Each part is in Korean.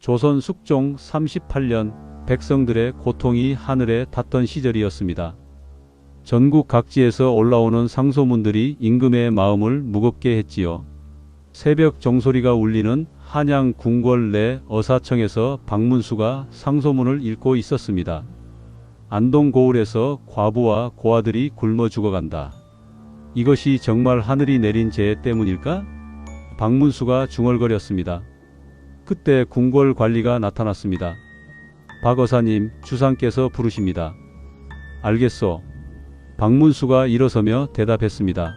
조선 숙종 38년 백성들의 고통이 하늘에 닿던 시절이었습니다. 전국 각지에서 올라오는 상소문들이 임금의 마음을 무겁게 했지요. 새벽 종소리가 울리는 한양 궁궐 내 어사청에서 박문수가 상소문을 읽고 있었습니다. 안동 고을에서 과부와 고아들이 굶어 죽어간다. 이것이 정말 하늘이 내린 재해 때문일까? 박문수가 중얼거렸습니다. 그때 궁궐 관리가 나타났습니다. 박 어사님, 주상께서 부르십니다. 알겠소. 박문수가 일어서며 대답했습니다.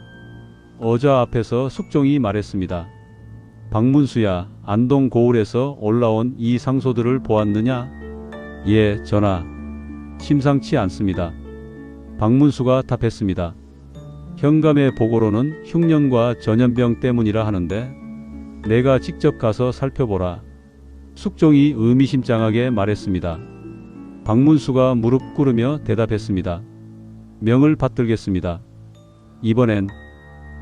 어자 앞에서 숙종이 말했습니다. 박문수야, 안동 고을에서 올라온 이 상소들을 보았느냐? 예, 전하. 심상치 않습니다. 박문수가 답했습니다. 현감의 보고로는 흉년과 전염병 때문이라 하는데 내가 직접 가서 살펴보라. 숙종이 의미심장하게 말했습니다. 박문수가 무릎 꿇으며 대답했습니다. 명을 받들겠습니다. 이번엔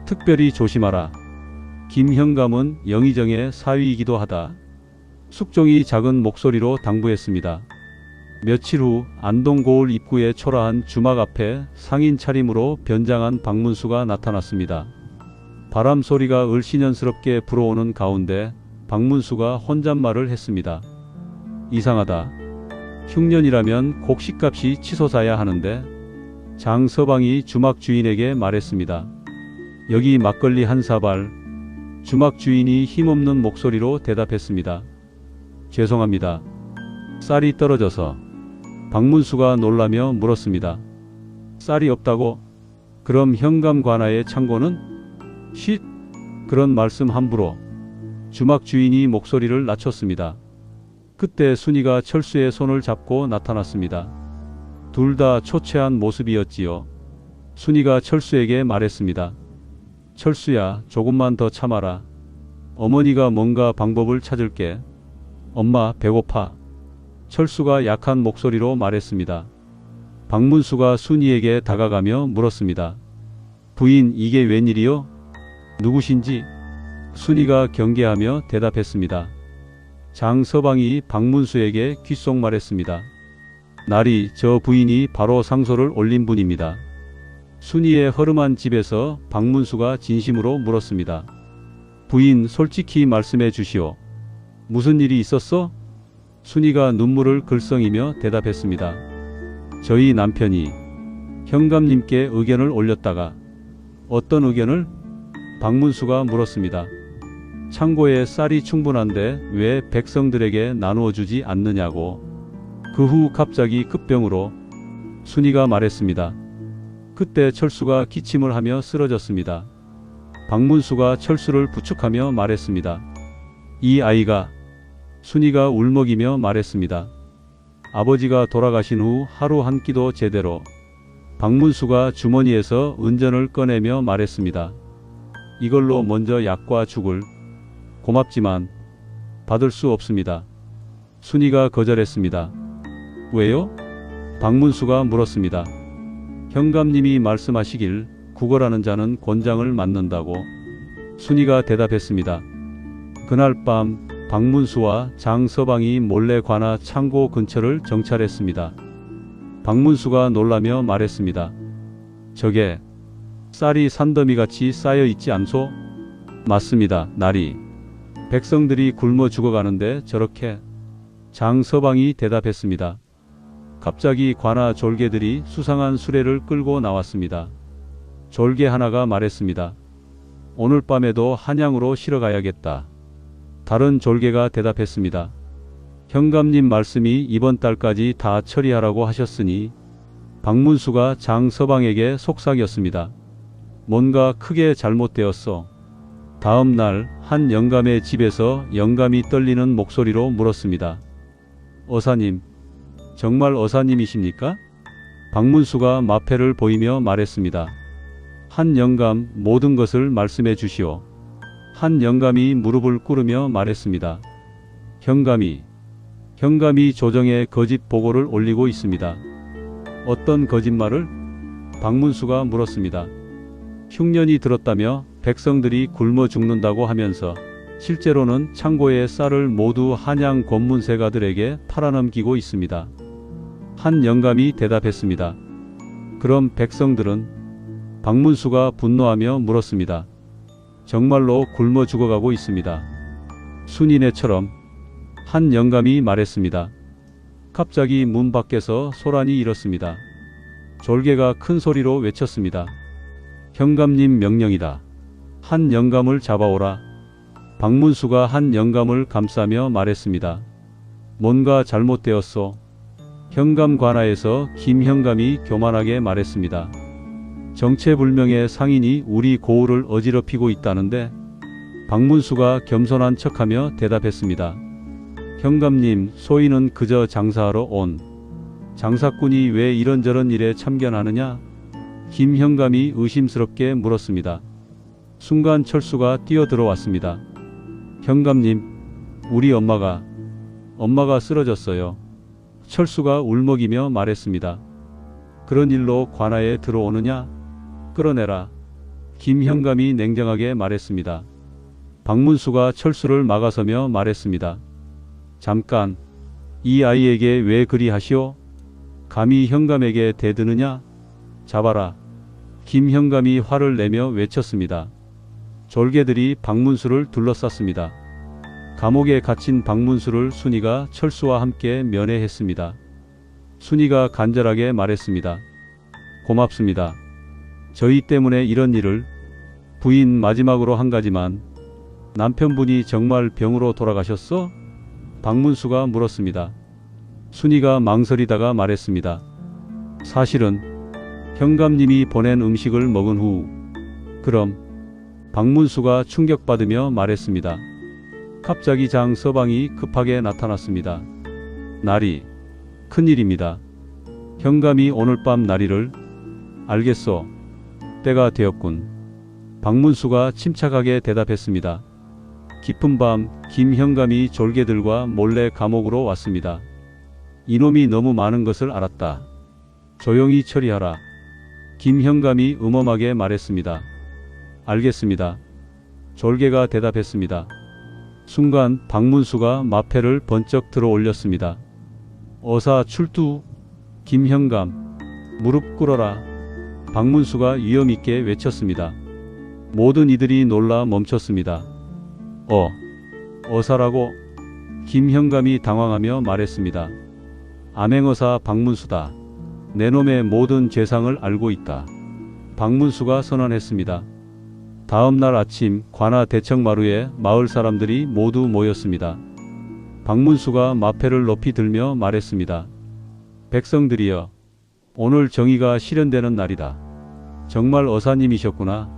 특별히 조심하라. 김현감은 영의정의 사위이기도 하다. 숙종이 작은 목소리로 당부했습니다. 며칠 후 안동 고을 입구의 초라한 주막 앞에 상인 차림으로 변장한 박문수가 나타났습니다. 바람 소리가 을씨년스럽게 불어오는 가운데 박문수가 혼잣말을 했습니다. 이상하다. 흉년이라면 곡식값이 치솟아야 하는데. 장서방이 주막 주인에게 말했습니다. 여기 막걸리 한 사발. 주막 주인이 힘없는 목소리로 대답했습니다. 죄송합니다. 쌀이 떨어져서. 박문수가 놀라며 물었습니다. 쌀이 없다고? 그럼 현감 관아의 창고는? 쉿! 그런 말씀 함부로. 주막 주인이 목소리를 낮췄습니다. 그때 순이가 철수의 손을 잡고 나타났습니다. 둘 다 초췌한 모습이었지요. 순이가 철수에게 말했습니다. 철수야, 조금만 더 참아라. 어머니가 뭔가 방법을 찾을게. 엄마, 배고파. 철수가 약한 목소리로 말했습니다. 박문수가 순이에게 다가가며 물었습니다. 부인, 이게 웬일이요? 누구신지? 순이가 경계하며 대답했습니다. 장서방이 박문수에게 귓속말했습니다. 날이 저 부인이 바로 상소를 올린 분입니다. 순이의 허름한 집에서 박문수가 진심으로 물었습니다. 부인, 솔직히 말씀해 주시오. 무슨 일이 있었어? 순이가 눈물을 글썽이며 대답했습니다. 저희 남편이 현감님께 의견을 올렸다가. 어떤 의견을? 박문수가 물었습니다. 창고에 쌀이 충분한데 왜 백성들에게 나누어 주지 않느냐고. 그 후 갑자기 급병으로. 순이가 말했습니다. 그때 철수가 기침을 하며 쓰러졌습니다. 박문수가 철수를 부축하며 말했습니다. 이 아이가. 순이가 울먹이며 말했습니다. 아버지가 돌아가신 후 하루 한 끼도 제대로. 박문수가 주머니에서 은전을 꺼내며 말했습니다. 이걸로 먼저 약과 죽을. 고맙지만 받을 수 없습니다. 순이가 거절했습니다. 왜요? 박문수가 물었습니다. 현감님이 말씀하시길 구걸하는 자는 권장을 맞는다고. 순이가 대답했습니다. 그날 밤 박문수와 장서방이 몰래 관아 창고 근처를 정찰했습니다. 박문수가 놀라며 말했습니다. 저게 쌀이 산더미같이 쌓여 있지 않소? 맞습니다. 날이. 백성들이 굶어 죽어가는데 저렇게. 장서방이 대답했습니다. 갑자기 관아 졸개들이 수상한 수레를 끌고 나왔습니다. 졸개 하나가 말했습니다. 오늘 밤에도 한양으로 실어 가야겠다. 다른 졸개가 대답했습니다. 현감님 말씀이 이번 달까지 다 처리하라고 하셨으니. 박문수가 장서방에게 속삭였습니다. 뭔가 크게 잘못되었어. 다음 날 한 영감의 집에서 영감이 떨리는 목소리로 물었습니다. 어사님, 정말 어사님이십니까? 박문수가 마패를 보이며 말했습니다. 한 영감, 모든 것을 말씀해 주시오. 한 영감이 무릎을 꿇으며 말했습니다. 현감이 조정에 거짓 보고를 올리고 있습니다. 어떤 거짓말을? 박문수가 물었습니다. 흉년이 들었다며 백성들이 굶어 죽는다고 하면서. 실제로는 창고의 쌀을 모두 한양 권문세가들에게 팔아넘기고 있습니다. 한 영감이 대답했습니다. 그럼 백성들은? 박문수가 분노하며 물었습니다. 정말로 굶어 죽어가고 있습니다. 순이네처럼. 한 영감이 말했습니다. 갑자기 문 밖에서 소란이 일었습니다. 졸개가 큰 소리로 외쳤습니다. 현감님 명령이다. 한 영감을 잡아오라. 박문수가 한 영감을 감싸며 말했습니다. 뭔가 잘못되었소. 현감 관하에서 김현감이 교만하게 말했습니다. 정체불명의 상인이 우리 고을을 어지럽히고 있다는데. 박문수가 겸손한 척하며 대답했습니다. 현감님, 소인은 그저 장사하러 온 장사꾼이 왜 이런저런 일에 참견하느냐? 김현감이 의심스럽게 물었습니다. 순간 철수가 뛰어들어왔습니다. 현감님, 우리 엄마가 쓰러졌어요. 철수가 울먹이며 말했습니다. 그런 일로 관아에 들어오느냐? 끌어내라. 김현감이 냉정하게 말했습니다. 박문수가 철수를 막아서며 말했습니다. 잠깐, 이 아이에게 왜 그리 하시오? 감히 현감에게 대드느냐? 잡아라. 김현감이 화를 내며 외쳤습니다. 졸개들이 박문수를 둘러쌌습니다. 감옥에 갇힌 박문수를 순이가 철수와 함께 면회했습니다. 순이가 간절하게 말했습니다. 고맙습니다. 저희 때문에 이런 일을. 부인, 마지막으로 한 가지만. 남편분이 정말 병으로 돌아가셨어? 박문수가 물었습니다. 순이가 망설이다가 말했습니다. 사실은 현감님이 보낸 음식을 먹은 후. 그럼? 박문수가 충격받으며 말했습니다. 갑자기 장 서방이 급하게 나타났습니다. 나리, 큰일입니다. 현감이 오늘 밤 나리를. 알겠소. 때가 되었군. 박문수가 침착하게 대답했습니다. 깊은 밤 김현감이 졸개들과 몰래 감옥으로 왔습니다. 이놈이 너무 많은 것을 알았다. 조용히 처리하라. 김현감이 음험하게 말했습니다. 알겠습니다. 졸개가 대답했습니다. 순간 박문수가 마패를 번쩍 들어 올렸습니다. 어사 출두. 김현감, 무릎 꿇어라. 박문수가 위엄있게 외쳤습니다. 모든 이들이 놀라 멈췄습니다. 어사라고? 김현감이 당황하며 말했습니다. 암행어사 박문수다. 내 놈의 모든 죄상을 알고 있다. 박문수가 선언했습니다. 다음 날 아침 관아 대청마루에 마을 사람들이 모두 모였습니다. 박문수가 마패를 높이 들며 말했습니다. 백성들이여, 오늘 정의가 실현되는 날이다. 정말 어사님이셨구나.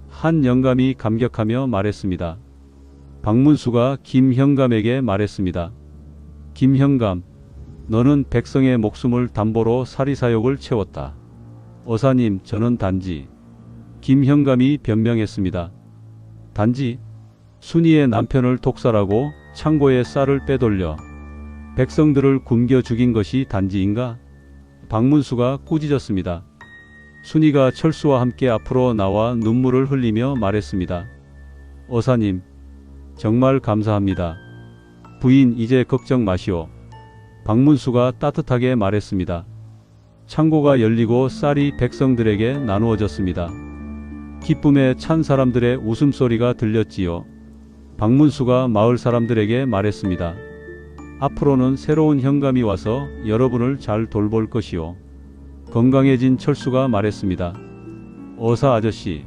한 영감이 감격하며 말했습니다. 박문수가 김현감에게 말했습니다. 김현감, 너는 백성의 목숨을 담보로 사리사욕을 채웠다. 어사님, 저는 단지. 김현감이 변명했습니다. 단지? 순이의 남편을 독살하고 창고에 쌀을 빼돌려 백성들을 굶겨 죽인 것이 단지인가? 박문수가 꾸짖었습니다. 순이가 철수와 함께 앞으로 나와 눈물을 흘리며 말했습니다. 어사님, 정말 감사합니다. 부인, 이제 걱정 마시오. 박문수가 따뜻하게 말했습니다. 창고가 열리고 쌀이 백성들에게 나누어졌습니다. 기쁨에 찬 사람들의 웃음소리가 들렸지요. 박문수가 마을 사람들에게 말했습니다. 앞으로는 새로운 현감이 와서 여러분을 잘 돌볼 것이요. 건강해진 철수가 말했습니다. 어사 아저씨,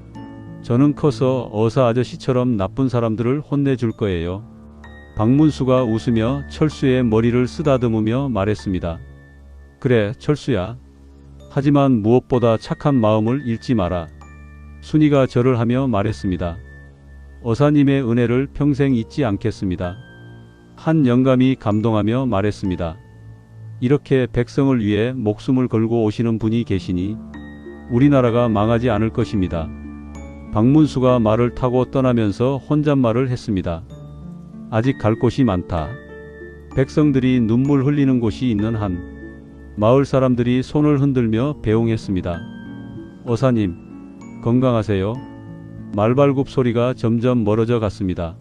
저는 커서 어사 아저씨처럼 나쁜 사람들을 혼내줄 거예요. 박문수가 웃으며 철수의 머리를 쓰다듬으며 말했습니다. 그래, 철수야. 하지만 무엇보다 착한 마음을 잃지 마라. 순이가 절을 하며 말했습니다. 어사님의 은혜를 평생 잊지 않겠습니다. 한 영감이 감동하며 말했습니다. 이렇게 백성을 위해 목숨을 걸고 오시는 분이 계시니 우리나라가 망하지 않을 것입니다. 박문수가 말을 타고 떠나면서 혼잣말을 했습니다. 아직 갈 곳이 많다. 백성들이 눈물 흘리는 곳이 있는 한. 마을 사람들이 손을 흔들며 배웅했습니다. 어사님, 건강하세요. 말발굽 소리가 점점 멀어져 갔습니다.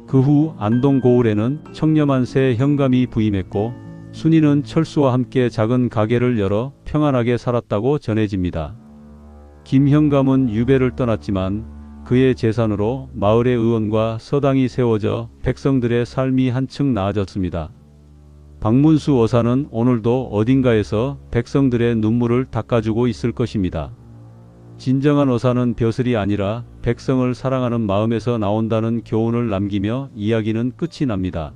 그 후 안동 고을에는 청렴한 새 현감이 부임했고 순이는 철수와 함께 작은 가게를 열어 평안하게 살았다고 전해집니다. 김현감은 유배를 떠났지만 그의 재산으로 마을의 의원과 서당이 세워져 백성들의 삶이 한층 나아졌습니다. 박문수 어사는 오늘도 어딘가에서 백성들의 눈물을 닦아주고 있을 것입니다. 진정한 어사는 벼슬이 아니라 백성을 사랑하는 마음에서 나온다는 교훈을 남기며 이야기는 끝이 납니다.